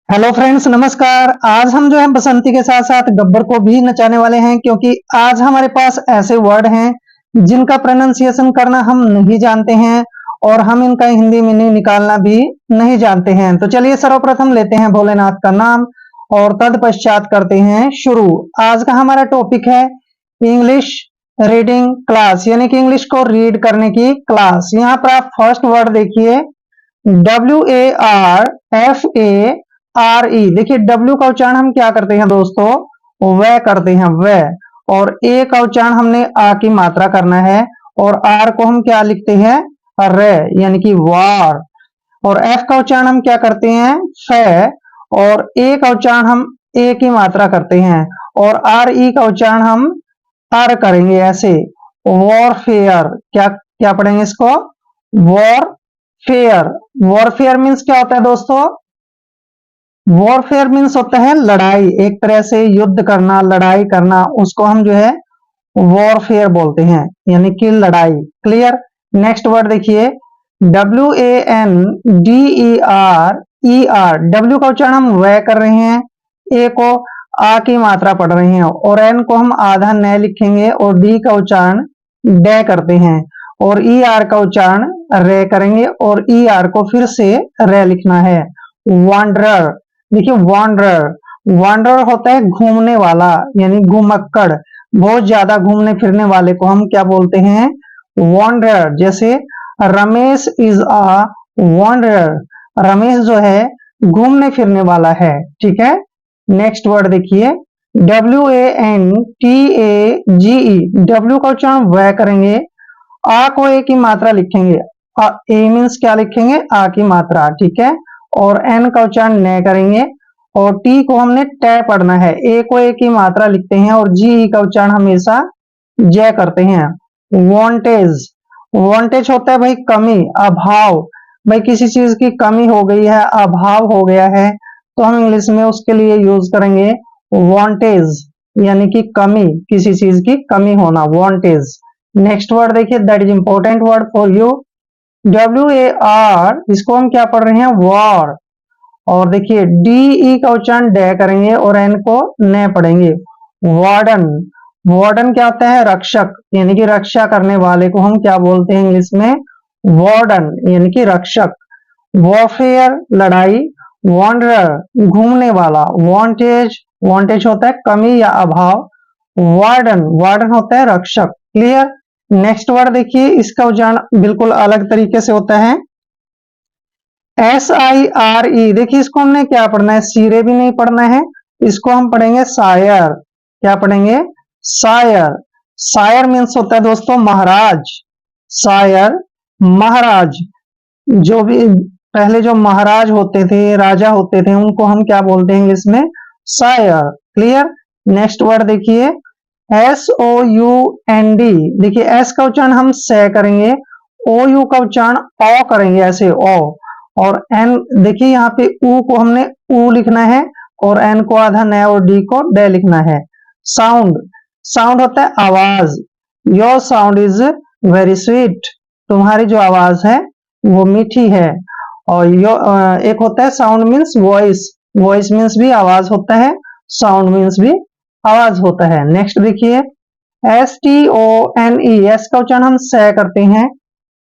Hello friends, नमस्कार। आज हम जो है बसंती के साथ साथ गब्बर को भी नचाने वाले हैं, क्योंकि आज हमारे पास ऐसे वर्ड हैं जिनका प्रोनाउंसिएशन करना हम नहीं जानते हैं और हम इनका हिंदी मीनिंग निकालना भी नहीं जानते हैं। तो चलिए सर्वप्रथम लेते हैं भोलेनाथ का नाम और तत्पश्चात करते हैं शुरू। आज का हमारा टॉपिक है इंग्लिश रीडिंग क्लास, यानी कि इंग्लिश को रीड करने की क्लास। यहाँ पर आप फर्स्ट वर्ड देखिए, WARFARE। देखिए W का उच्चारण हम क्या करते हैं दोस्तों, वह करते हैं वह, और A का उच्चारण हमने आ की मात्रा करना है और R को हम क्या लिखते हैं, रे, यानी कि वार। और F का उच्चारण हम क्या करते हैं, फे, और A का उच्चारण हम ए की मात्रा करते हैं और RE का उच्चारण हम आर करेंगे ऐसे। वॉरफेयर, क्या क्या पढ़ेंगे इसको, वॉरफेयर। वॉरफेयर मीन्स क्या होता है दोस्तों, वॉरफेयर मीन्स होता है लड़ाई, एक तरह से युद्ध करना, लड़ाई करना, उसको हम जो है वॉरफेयर बोलते हैं, यानी कि लड़ाई। क्लियर। नेक्स्ट वर्ड देखिए, WANDER। डब्ल्यू का उच्चारण हम वह कर रहे हैं, ए को आ की मात्रा पढ़ रहे हैं और एन को हम आधा न लिखेंगे और डी का उच्चारण डे करते हैं और ई आर का उच्चारण रे करेंगे और ई आर को फिर से रे लिखना है। वॉन्डरर। देखिए वॉन्डरर, वॉन्डरर होता है घूमने वाला, यानी घुमक्कड़, बहुत ज्यादा घूमने फिरने वाले को हम क्या बोलते हैं, वॉन्डरर। जैसे Ramesh is a wanderer, Ramesh जो है घूमने फिरने वाला है। ठीक है। नेक्स्ट वर्ड देखिए, WANTAGE। डब्ल्यू का उच्चारण वह करेंगे, आ को ए की मात्रा लिखेंगे, ए मीन्स क्या लिखेंगे, आ की मात्रा। ठीक है। और एन का उच्चारण न करेंगे और टी को हमने टे पढ़ना है, ए को ए की मात्रा लिखते हैं और जी का उच्चारण हमेशा जय करते हैं। वांटेज, वांटेज होता है भाई कमी, अभाव। भाई किसी चीज की कमी हो गई है, अभाव हो गया है, तो हम इंग्लिश में उसके लिए यूज करेंगे वांटेज, यानी कि कमी, किसी चीज की कमी होना, वांटेज। नेक्स्ट वर्ड देखिए, that is important word for you, WAR। इसको हम क्या पढ़ रहे हैं, वॉर। और देखिए DE का उच्चारण डे करेंगे और एन को न पढ़ेंगे। वार्डन, वार्डन क्या होता है, रक्षक, यानी कि रक्षा करने वाले को हम क्या बोलते हैं इंग्लिश में, वार्डन, यानी कि रक्षक। वॉरफेयर, लड़ाई। वॉन्डरर, घूमने वाला। वांटेज, वांटेज होता है कमी या अभाव। वार्डन, वार्डन होता है रक्षक। क्लियर। नेक्स्ट वर्ड देखिए, इसका उच्चारण बिल्कुल अलग तरीके से होता है, SIRE। देखिए इसको हमने क्या पढ़ना है, सीरे भी नहीं पढ़ना है, इसको हम पढ़ेंगे सायर। क्या पढ़ेंगे, सायर। सायर मीन्स होता है दोस्तों महाराज, सायर, महाराज। जो भी पहले जो महाराज होते थे, राजा होते थे, उनको हम क्या बोलते हैं इंग्लिश में, सायर। क्लियर। नेक्स्ट वर्ड देखिए, SOUND। देखिए एस का उच्चारण हम से करेंगे, OU का उच्चारण ओ करेंगे, ऐसे ओ। और एन देखिए यहाँ पे ऊ को हमने ऊ लिखना है और एन को आधा न और डी को डे लिखना है। साउंड, साउंड होता है आवाज। Your sound is very sweet, तुम्हारी जो आवाज है वो मीठी है। और एक होता है sound means voice, voice means भी आवाज होता है, साउंड मीन्स भी आवाज होता है। नेक्स्ट देखिए, STONE। एस का उच्चारण हम से करते हैं,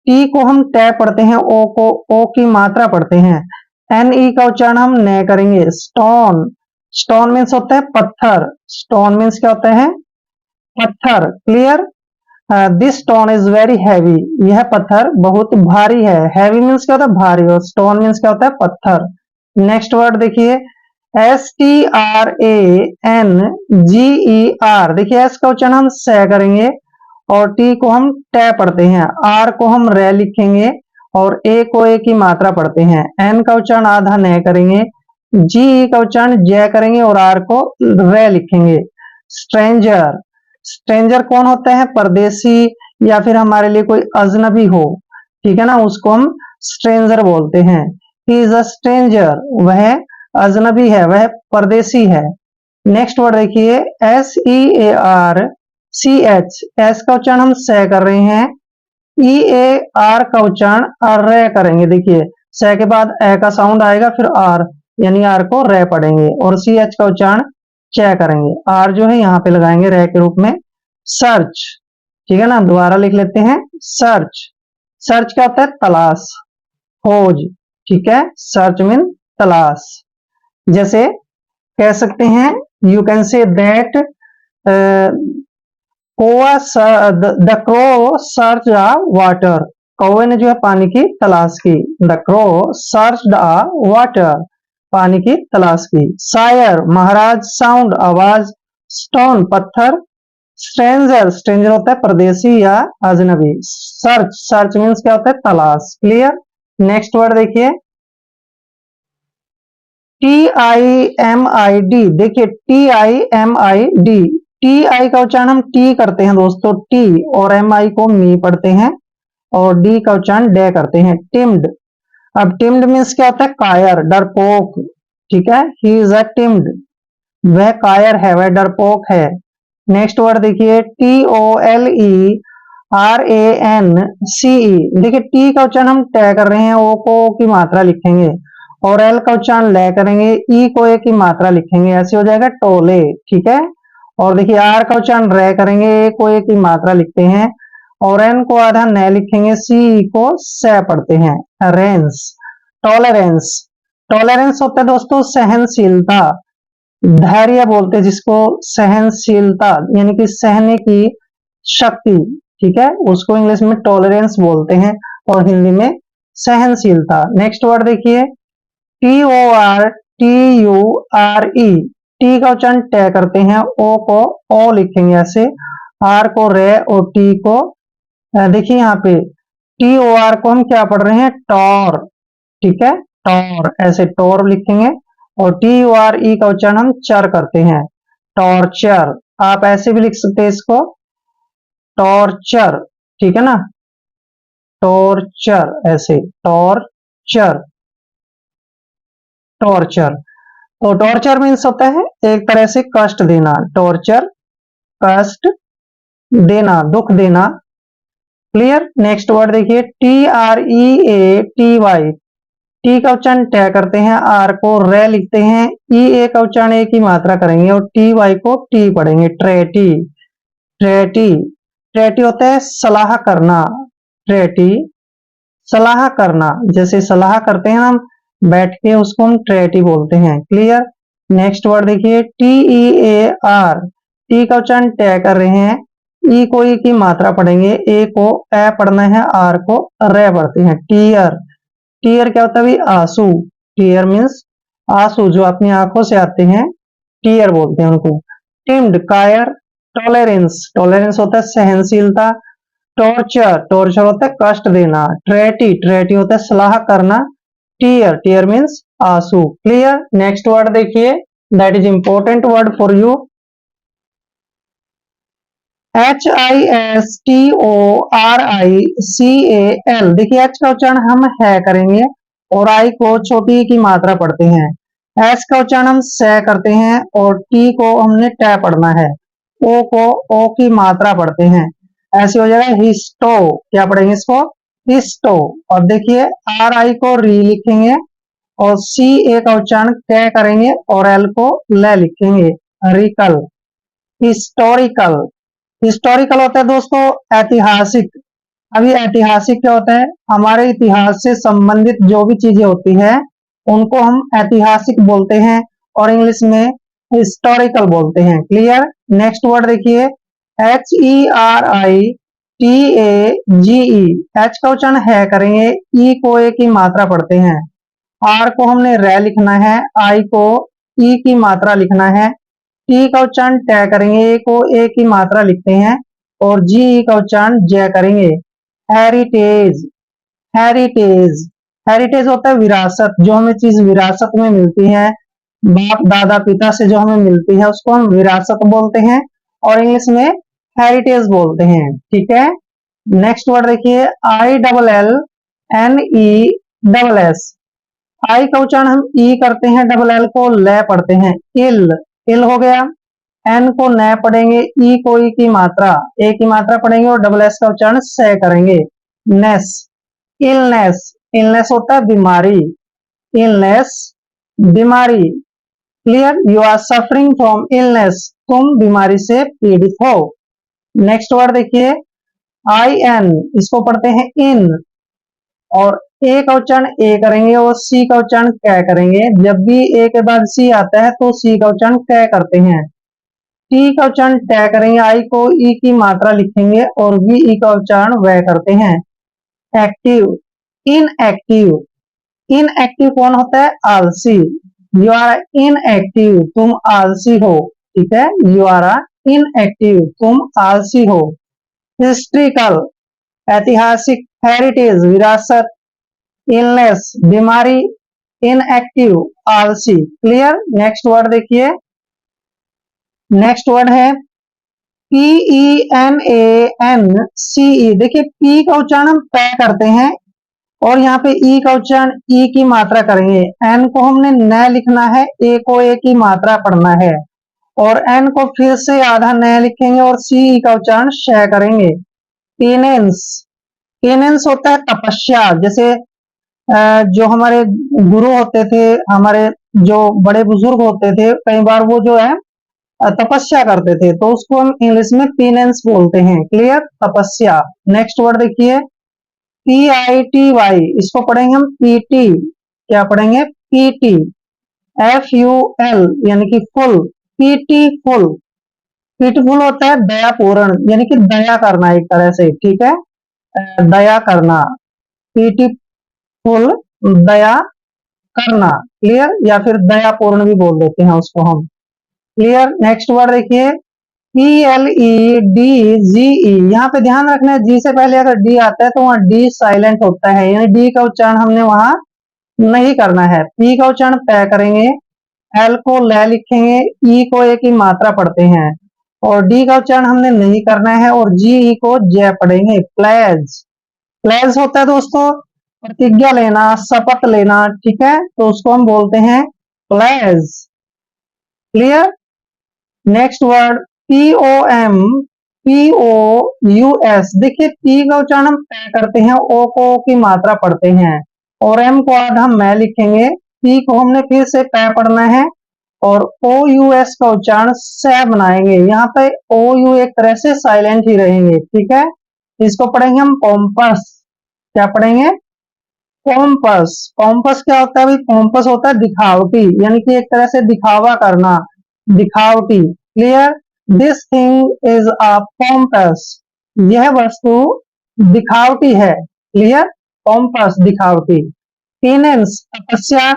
टी को हम टे पढ़ते हैं, ओ को ओ की मात्रा पढ़ते हैं, NE का उच्चारण हम न करेंगे। स्टोन, स्टोन मीन्स होता है पत्थर, स्टोन मीन्स क्या होता है, पत्थर। Clear. This stone is very heavy, यह पत्थर बहुत भारी है। हैवी मीन्स क्या होता है, भारी, और स्टोन मीन्स क्या होता है, पत्थर। नेक्स्ट वर्ड देखिए, STRANGER। देखिए एस का उच्चारण हम से करेंगे और टी को हम टे पढ़ते हैं, आर को हम रे लिखेंगे और ए को ए की मात्रा पढ़ते हैं, एन का उच्चारण आधा न करेंगे, जी का उच्चारण जय करेंगे और आर को रे लिखेंगे। स्ट्रेंजर, स्ट्रेंजर कौन होता है, परदेसी या फिर हमारे लिए कोई अजनबी हो, ठीक है ना, उसको हम स्ट्रेंजर बोलते हैं। ही इज अ स्ट्रेंजर, वह अजनबी है, वह परदेसी है। नेक्स्ट वर्ड देखिए, SEARCH। एस का उच्चारण हम से कर रहे हैं, EAR का उच्चारण अर्रे करेंगे। देखिए से के बाद ए का साउंड आएगा, फिर आर, यानी आर को रे पढ़ेंगे और सी एच का उच्चारण च करेंगे। आर जो है यहाँ पे लगाएंगे रे के रूप में। सर्च, ठीक है ना, दोबारा लिख लेते हैं सर्च। सर्च क्या होता है? तलाश, खोज, ठीक है। सर्च मीन तलाश। जैसे कह सकते हैं you can say that the crow search the water. कौवे ने जो है पानी की तलाश की। The crow search the water, पानी की तलाश की। शायर, महाराज। साउंड, आवाज। स्टोन, पत्थर। स्ट्रेंजर, स्ट्रेंजर होता है परदेसी या अजनबी। सर्च, सर्च मीन्स क्या होता है? तलाश। क्लियर। नेक्स्ट वर्ड देखिए TIMID। देखिए TIMID, टी आई का उच्चारण हम टी करते हैं दोस्तों, टी, और एम आई को मी पढ़ते हैं और डी का उच्चारण डे करते हैं। टिम्ड। अब टिम्ड मीन्स क्या होता है? कायर, डरपोक, ठीक है। ही इज अ टिम्ड, वह कायर है, वह डरपोक है। नेक्स्ट वर्ड देखिए TOLERANCE। देखिए टी का उच्चारण हम टे कर रहे हैं, ओ को की मात्रा लिखेंगे और एल का उच्चारण ले करेंगे, ई को ए की मात्रा लिखेंगे, ऐसे हो जाएगा टोले, ठीक है। और देखिए आर का उच्चारण रे करेंगे, ए को ए की मात्रा लिखते हैं और एन को आधा न लिखेंगे, सी को से पढ़ते हैं। Reigns, tolerance. टॉलरेंस होता है दोस्तों सहनशीलता, धैर्य बोलते हैं जिसको, सहनशीलता यानी कि सहने की शक्ति, ठीक है, उसको इंग्लिश में टॉलरेंस बोलते हैं और हिंदी में सहनशीलता। नेक्स्ट वर्ड देखिए TORTURE। टी का उच्चारण टे करते हैं, ओ को ओ लिखेंगे ऐसे, आर को रे और टी को देखिए यहाँ पे TOR को हम क्या पढ़ रहे हैं? टॉर, ठीक है, टॉर, ऐसे टॉर लिखेंगे और TURE का उच्चारण हम चर करते हैं, टॉर्चर। आप ऐसे भी लिख सकते हैं इसको, टॉर्चर, ठीक है ना, टॉर्चर, ऐसे टॉर्चर, टॉर्चर। तो टॉर्चर मीन्स होता है एक तरह से कष्ट देना, टॉर्चर, कष्ट देना, दुख देना। क्लियर। नेक्स्ट वर्ड देखिए TREATY। टी का उच्चारण टे करते हैं, आर को रे लिखते हैं, ई ए का उच्चारण ए की मात्रा करेंगे और टी वाई को टी पढ़ेंगे, ट्रेटी, ट्रेटी। ट्रेटी होता है सलाह करना, ट्रेटी, सलाह करना, जैसे सलाह करते हैं हम बैठ के, उसको हम ट्रेटी बोलते हैं। क्लियर। नेक्स्ट वर्ड देखिए TEAR। टी का उच्चारण टे कर रहे हैं, ई को ई की मात्रा पढ़ेंगे, ए को ए पढ़ना है, आर को रे पढ़ते हैं। टीयर, टीयर क्या होता है? आंसू। टीयर मीन्स आंसू जो अपनी आंखों से आते हैं, टीयर बोलते हैं उनको। टिम्ड, कायर। टॉलरेंस, टॉलरेंस होता है सहनशीलता। टॉर्चर, टॉर्चर होता है कष्ट देना। ट्रेटी, ट्रेटी होता है सलाह करना। टीयर, टीयर मीन्स आंसू। क्लियर। नेक्स्ट वर्ड देखिए, that is important word for you, HISTORICAL। देखिए एच का उच्चारण हम है करेंगे और आई को छोटी की मात्रा पढ़ते हैं, एस का उच्चारण हम से करते हैं और टी को हमने टे पढ़ना है, ओ को ओ की मात्रा पढ़ते हैं, ऐसे हो जाएगा हिस्टो। क्या पढ़ेंगे इसको? हिस्टो। और देखिए आर आई को री लिखेंगे और सी ए का उच्चारण के करेंगे और एल को ले लिखेंगे, रिकल, हिस्टोरिकल। हिस्टोरिकल होता है दोस्तों ऐतिहासिक। अभी ऐतिहासिक क्या होता है? हमारे इतिहास से संबंधित जो भी चीजें होती है उनको हम ऐतिहासिक बोलते हैं और इंग्लिश में हिस्टोरिकल बोलते हैं। क्लियर। नेक्स्ट वर्ड देखिए HERITAGE। एच का उच्चारण है करेंगे, ई को ए की मात्रा पढ़ते हैं, आर को हमने रे लिखना है, आई को ई की मात्रा लिखना है, टी का उच्चारण टे करेंगे, ए को ए की मात्रा लिखते हैं और जी का उच्चारण जय करेंगे। हेरिटेज, हेरिटेज, हेरिटेज होता है विरासत, जो हमें चीज विरासत में मिलती है, बाप दादा पिता से जो हमें मिलती है उसको हम विरासत बोलते हैं और इंग्लिश में हेरिटेज बोलते हैं। ठीक है। नेक्स्ट वर्ड देखिए ILLNESS। आई का उच्चारण हम ई करते हैं, डबल एल को ले पढ़ते हैं, इल, इल हो गया। एन को न पढ़ेंगे, ई को ई की मात्रा, ए की मात्रा पढ़ेंगे और डबल एस का उच्चारण से करेंगे, नेस, इलनेस। इलनेस होता है बीमारी, इलनेस, बीमारी, clear, you are suffering from illness, तुम बीमारी से पीड़ित हो। नेक्स्ट वर्ड देखिए आई एन, इसको पढ़ते हैं इन, और ए का उच्चारण ए करेंगे और सी का उच्चारण कै करेंगे। जब भी ए के बाद सी आता है तो सी का उच्चारण कै करते हैं। टी का उच्चारण टै करेंगे, आई को ई की मात्रा लिखेंगे और वी ई का उच्चारण वह करते हैं। एक्टिव, इनएक्टिव, इनएक्टिव कौन होता है? आलसी। यू आर इनएक्टिव, तुम आलसी हो, ठीक है, यू आर इनएक्टिव, तुम आलसी हो। हिस्ट्रिकल, ऐतिहासिक, हेरिटेज, विरासत, इलनेस, बीमारी, इनएक्टिव, आलसी। क्लियर। नेक्स्ट वर्ड देखिए, नेक्स्ट वर्ड है PENANCE। देखिए पी का उच्चारण हम पै करते हैं और यहाँ पे ई का उच्चारण ई की मात्रा करेंगे। एन को हमने न लिखना है, ए को ए की मात्रा पढ़ना है, और एन को फिर से आधा न लिखेंगे और सी ई का उच्चारण श करेंगे। पेनेंस, पेनेंस होता है तपस्या। जैसे जो हमारे गुरु होते थे, हमारे जो बड़े बुजुर्ग होते थे, कई बार वो जो है तपस्या करते थे, तो उसको हम इंग्लिश में पेनेंस बोलते हैं। क्लियर, तपस्या। नेक्स्ट वर्ड देखिए PITY, इसको पढ़ेंगे हम PT, क्या पढ़ेंगे? PT। FUL यानी कि फुल, पीटीफुल, पीटीफुल होता है दयापूर्ण, यानी कि दया करना एक तरह से, ठीक है, दया करना, पीटीफुल, दया करना। क्लियर, या फिर दयापूर्ण भी बोल देते हैं उसको हम। क्लियर। नेक्स्ट वर्ड देखिए PLEDGE, यहाँ पे ध्यान रखना है जी से पहले अगर डी आता है तो वहां डी साइलेंट होता है, यानी डी का उच्चारण हमने वहां नहीं करना है। पी का उच्चारण तय करेंगे, एल को ल लिखेंगे, ई को ए की मात्रा पढ़ते हैं, और डी का उच्चारण हमने नहीं करना है, और जी ई को जय पढ़ेंगे। प्लेज, प्लेज होता है दोस्तों प्रतिज्ञा लेना, शपथ लेना, ठीक है, तो उसको हम बोलते हैं pledge. Clear. Next word POMPOUS, देखिए पी का उच्चारण हम तय करते हैं, ओ को की मात्रा पढ़ते हैं, और एम को आधा मैं लिखेंगे, पी को हमने फिर से पै पढ़ना है, और OUS का उच्चारण स बनाएंगे। यहाँ पे OU एक तरह से साइलेंट ही रहेंगे, ठीक है। इसको पढ़ेंगे हम पोम्पस, क्या पढ़ेंगे? पोम्पस। पोम्पस क्या होता है भाई? पोम्पस होता है दिखावटी, यानी कि एक तरह से दिखावा करना, दिखावटी। Clear. This thing is a pompous, यह वस्तु दिखावटी है। क्लियर, पोम्पस दिखावटी। पेनेंस तपस्या,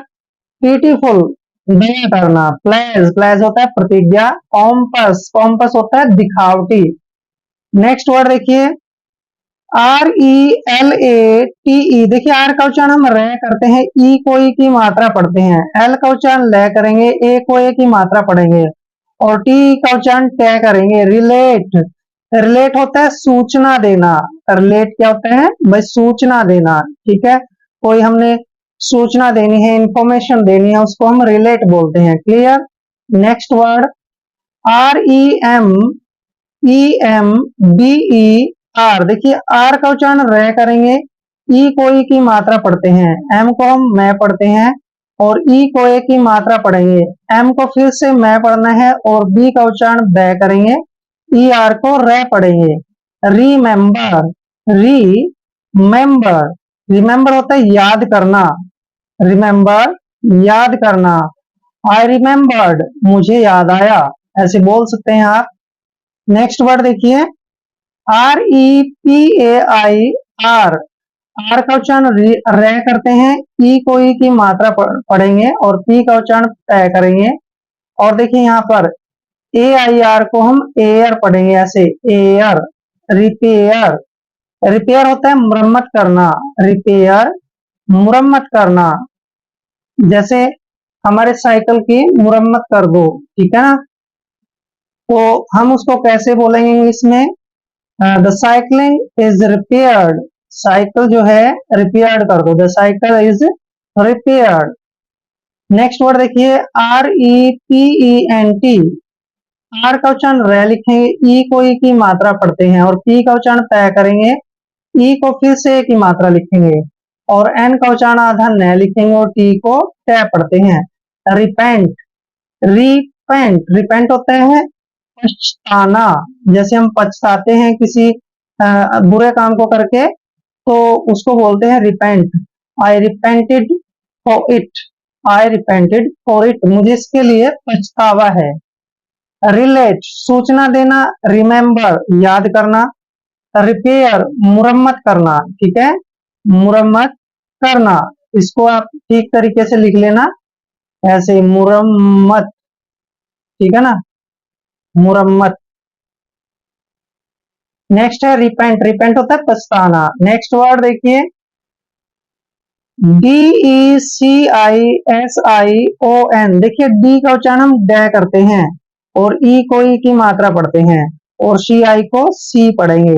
ब्यूटीफुल दया करना, प्लेज, प्लेज होता है प्रतिज्ञा, पोम्पस, पोम्पस होता है दिखावटी। नेक्स्ट वर्ड देखिए RELATE, देखिए आर का उच्चारण हम रे करते हैं, ई को ई की मात्रा पढ़ते हैं, एल का उच्चारण ले करेंगे, ए को ए की मात्रा पढ़ेंगे, और टी का उच्चारण तय करेंगे। रिलेट, रिलेट होता है सूचना देना, रिलेट क्या होता है भाई? सूचना देना, ठीक है, कोई हमने सूचना देनी है, इंफॉर्मेशन देनी है, उसको हम रिलेट बोलते हैं। क्लियर। नेक्स्ट वर्ड REMEMBER, देखिए आर का उच्चारण रे करेंगे, ई को ई की मात्रा पढ़ते हैं, एम को हम मैं पढ़ते हैं, और ई को ए की मात्रा पढ़ेंगे, एम को फिर से मैं पढ़ना है, और बी का उच्चारण बै करेंगे, ई आर को रे पढ़ेंगे। रिमेंबर, रिमेंबर, रिमेंबर होता है याद करना, रिमेंबर याद करना। आई रिमेंबर्ड, मुझे याद आया, ऐसे बोल सकते हैं आप। नेक्स्ट वर्ड देखिए REPAIR, आर का उच्चारण रे करते हैं, ई को ई की मात्रा पढ़ेंगे, और पी का उच्चारण तय करेंगे, और देखिए यहाँ पर AIR को हम एयर पढ़ेंगे, ऐसे एयर। रिपेयर, रिपेयर होता है मरम्मत करना, रिपेयर मुरम्मत करना, जैसे हमारे साइकिल की मुरम्मत कर दो, ठीक है ना, तो हम उसको कैसे बोलेंगे इंग्लिश में? The cycling is repaired, cycle जो है रिपेयर्ड कर दो, the cycle is repaired. Next word देखिए REPENT, आर का उच्चारण रे लिखेंगे, ई को ई की मात्रा पढ़ते हैं, और पी का उच्चारण तय करेंगे, ई को फिर से ए की मात्रा लिखेंगे, और एन का उच्चारण आधा न लिखेंगे, और टी को तय पढ़ते हैं। रिपेंट, रिपेंट होता है पछताना। जैसे हम पछताते हैं किसी बुरे काम को करके, तो उसको बोलते हैं repent. I repented for it, I repented for it, मुझे इसके लिए पछतावा है। रिलेट, सूचना देना। रिमेंबर, याद करना। रिपेयर, मुरम्मत करना, ठीक है, मुरम्मत करना। इसको आप ठीक तरीके से लिख लेना, ऐसे मुरम्मत, ठीक है ना, मुरम्मत। नेक्स्ट है रिपेंट, रिपेंट होता है पछताना। नेक्स्ट वर्ड देखिए, DECISION। देखिए डी का उच्चारण हम ड करते हैं, और ई को ई की मात्रा पढ़ते हैं, और सी आई को सी पढ़ेंगे।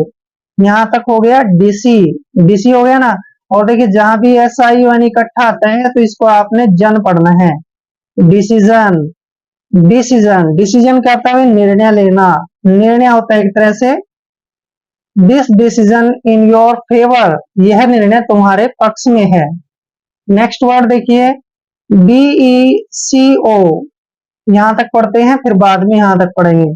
यहां तक हो गया डीसी, डीसी हो गया ना। और देखिए जहां भी SION इकट्ठा आता है तो इसको आपने जन पढ़ना है। डिसीजन, डिसीजन, डिसीजन क्या होता है, निर्णय लेना। निर्णय होता है एक तरह से this decision in your favour, यह निर्णय तुम्हारे पक्ष में है। नेक्स्ट वर्ड देखिए, DECO, यहां तक पढ़ते हैं, फिर बाद में यहां तक पढ़ेंगे।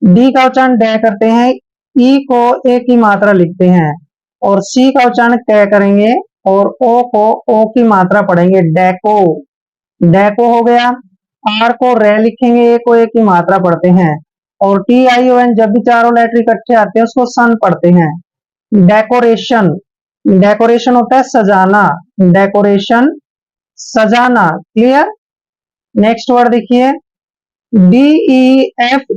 डी का उच्चारण ड करते हैं, ई को ए की मात्रा लिखते हैं, और सी का उच्चारण क करेंगे, और ओ को ओ की मात्रा पढ़ेंगे, डेको, डेको हो गया। आर को रे लिखेंगे, ए को ए की मात्रा पढ़ते हैं, और TION जब भी चारों लेटर इकट्ठे आते हैं उसको सन पढ़ते हैं। डेकोरेशन, डेकोरेशन होता है सजाना, डेकोरेशन, सजाना। क्लियर। नेक्स्ट वर्ड देखिए, DEFEAT,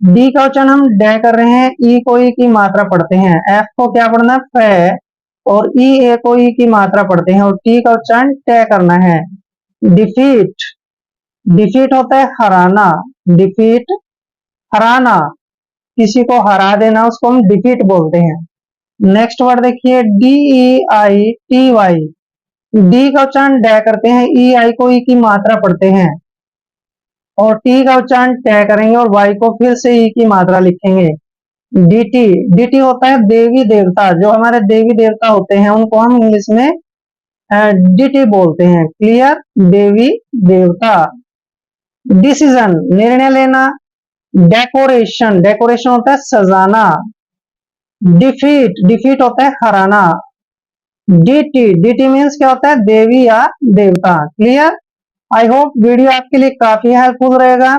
डी का उच्चारण हम ड कर रहे हैं, ई को ई की मात्रा पढ़ते हैं, एफ को क्या पढ़ना है, फ, और ई ए को ई की मात्रा पढ़ते हैं, और टी का उच्चारण ट करना है। डिफीट, डिफीट होता है हराना, डिफीट, हराना, किसी को हरा देना उसको हम डिफीट बोलते हैं। नेक्स्ट वर्ड देखिए, DEITY, डी का उच्चारण ड करते हैं, ई आई को ई की मात्रा पढ़ते हैं, और टी का उच्चारण ट करेंगे, और वाई को फिर से ई की मात्रा लिखेंगे। डीटी, डीटी होता है देवी देवता, जो हमारे देवी देवता होते हैं उनको हम इंग्लिश में डीटी बोलते हैं। क्लियर, देवी देवता। डिसीजन, निर्णय लेना। डेकोरेशन, डेकोरेशन होता है सजाना। डिफीट, डिफीट होता है हराना। डीटी, डीटी मीन्स क्या होता है, देवी या देवता। क्लियर। आई होप वीडियो आपके लिए काफी हेल्पफुल रहेगा।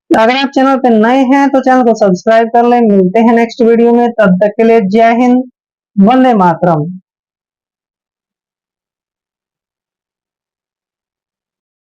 अगर आप चैनल पे नए हैं तो चैनल को सब्सक्राइब कर लें। मिलते हैं नेक्स्ट वीडियो में, तब तक के लिए जय हिंद, वंदे मातरम।